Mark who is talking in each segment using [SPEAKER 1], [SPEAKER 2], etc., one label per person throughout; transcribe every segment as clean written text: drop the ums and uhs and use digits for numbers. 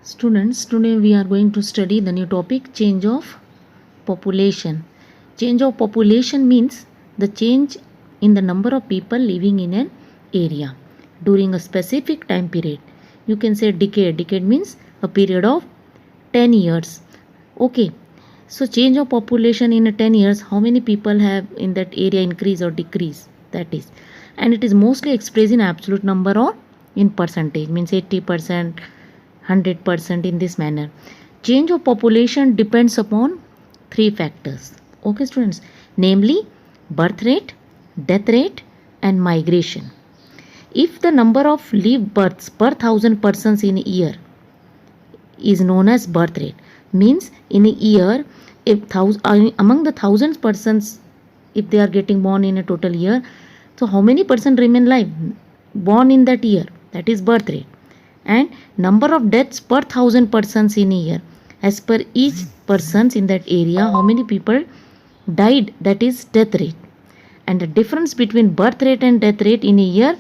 [SPEAKER 1] Students, today we are going to study the new topic change of population. Change of population means the change in the number of people living in an area during a specific time period. You can say decade. Decade means a period of 10 years. Okay. So change of population in 10 years, how many people have in that area increase or decrease? That is. And it is mostly expressed in absolute number or in percentage, means 80%, 100% in this manner. Change of population depends upon three factors. Okay, students, namely birth rate, death rate, and migration. If the number of live births per thousand persons in a year is known as birth rate, means in a year, if among the thousands persons, if they are getting born in a total year, so how many percent remain alive born in that year? That is birth rate. And number of deaths per thousand persons in a year, as per each persons in that area, how many people died, that is death rate. And the difference between birth rate and death rate in a year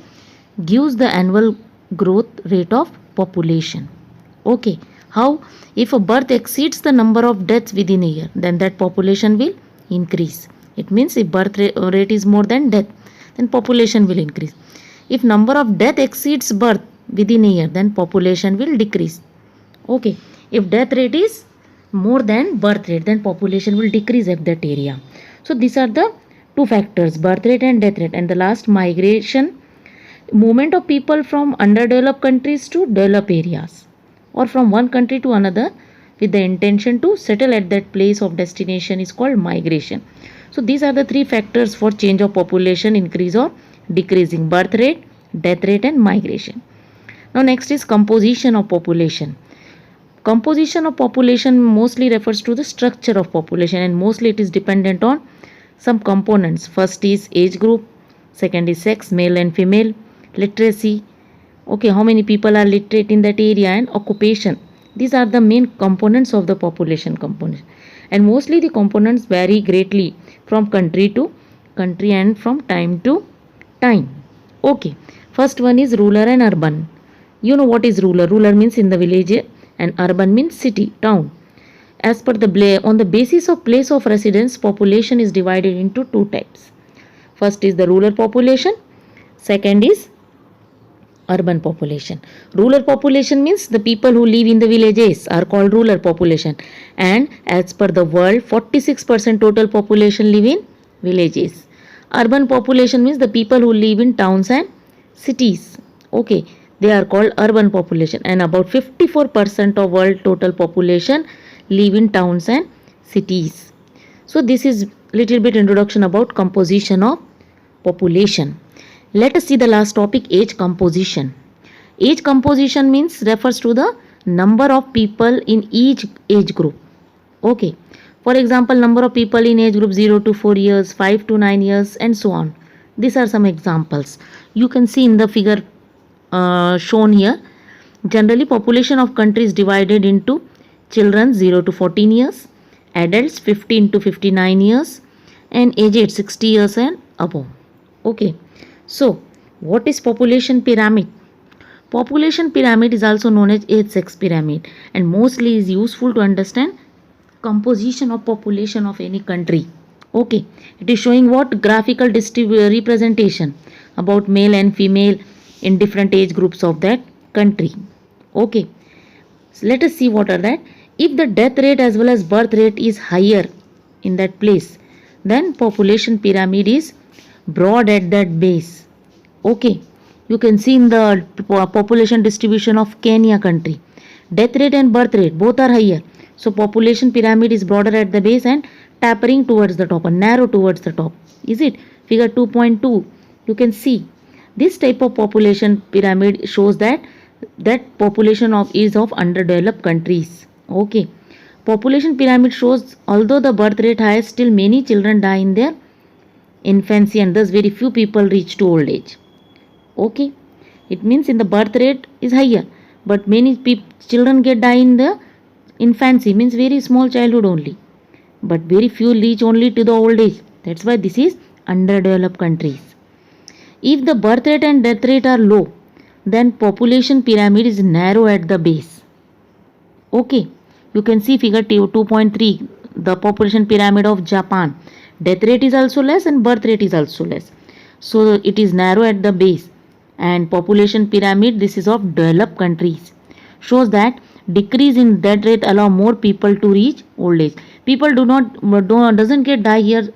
[SPEAKER 1] gives the annual growth rate of population. Okay, how? If a birth exceeds the number of deaths within a year, then that population will increase. It means if birth rate is more than death, then population will increase. If number of death exceeds birth within a year, then population will decrease. Okay, if death rate is more than birth rate, then population will decrease at that area. So these are the two factors, birth rate and death rate. And the last, migration, movement of people from underdeveloped countries to developed areas, or from one country to another with the intention to settle at that place of destination is called migration. So these are the three factors for change of population, increase or decreasing: birth rate, death rate, and migration. Now next is composition of population. Composition of population mostly refers to the structure of population, and mostly it is dependent on some components. First is age group, second is sex, male and female, literacy, okay, how many people are literate in that area, and occupation. These are the main components of the population component, and mostly the components vary greatly from country to country and from time to time. Okay, first one is rural and urban. You know what is rural? Rural means in the village, and urban means city, town. As per on the basis of place of residence, population is divided into two types. First is the rural population, second is urban population. Rural population means the people who live in the villages are called rural population, and as per the world, 46% total population live in villages. Urban population means the people who live in towns and cities. Okay, they are called urban population, and about 54% of world total population live in towns and cities. So this is little bit introduction about composition of population. Let us see the last topic, age composition. Age composition means refers to the number of people in each age group. Okay, for example, number of people in age group 0 to 4 years, 5 to 9 years, and so on. These are some examples. You can see in the figure shown here. Generally, population of country is divided into children 0 to 14 years, adults 15 to 59 years, and aged 60 years and above. Okay, so what is population pyramid? Population pyramid is also known as age sex pyramid, and mostly is useful to understand composition of population of any country. Okay, it is showing what graphical representation about male and female in different age groups of that country. Okay, so let us see what are that. If the death rate as well as birth rate is higher in that place, then population pyramid is broad at that base. Okay, you can see in the population distribution of Kenya country, death rate and birth rate both are higher. So population pyramid is broader at the base and tapering towards the top, and narrow towards the top. Is it? Figure 2.2. You can see this type of population pyramid shows that population is of underdeveloped countries. Okay, population pyramid shows although the birth rate high, still many children die in their infancy, and thus very few people reach to old age. Okay, it means in the birth rate is higher, but many children die in the infancy, means very small childhood only, but very few reach only to the old age. That's why this is underdeveloped countries. If the birth rate and death rate are low, then population pyramid is narrow at the base. Okay, you can see figure 2.3, the population pyramid of Japan. Death rate is also less and birth rate is also less. So it is narrow at the base. And population pyramid, this is of developed countries, shows that decrease in death rate allow more people to reach old age. People doesn't get die here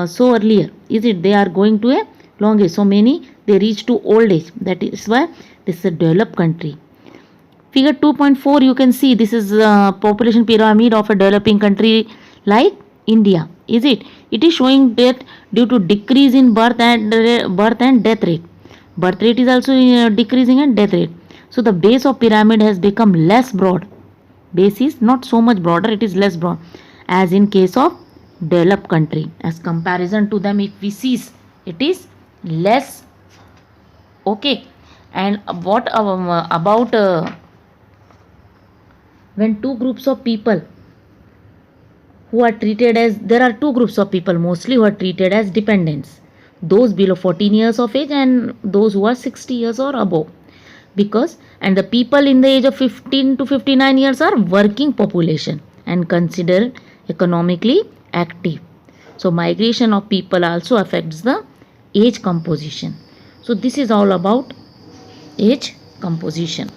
[SPEAKER 1] so earlier, is it? They are going to a long age. So many they reach to old age. That is why this is a developed country. Figure 2.4, you can see this is population pyramid of a developing country like India. Is it? It is showing that due to decrease in birth and death rate. Birth rate is also decreasing and death rate. So the base of pyramid has become less broad. Base is not so much broader, it is less broad. As in case of developed country. As comparison to them, if we see, it is less. Okay. And what about when two groups of people who are treated as, there are two groups of people mostly who are treated as dependents, those below 14 years of age and those who are 60 years or above, because and the people in the age of 15 to 59 years are working population and considered economically active. So migration of people also affects the age composition. So this is all about age composition.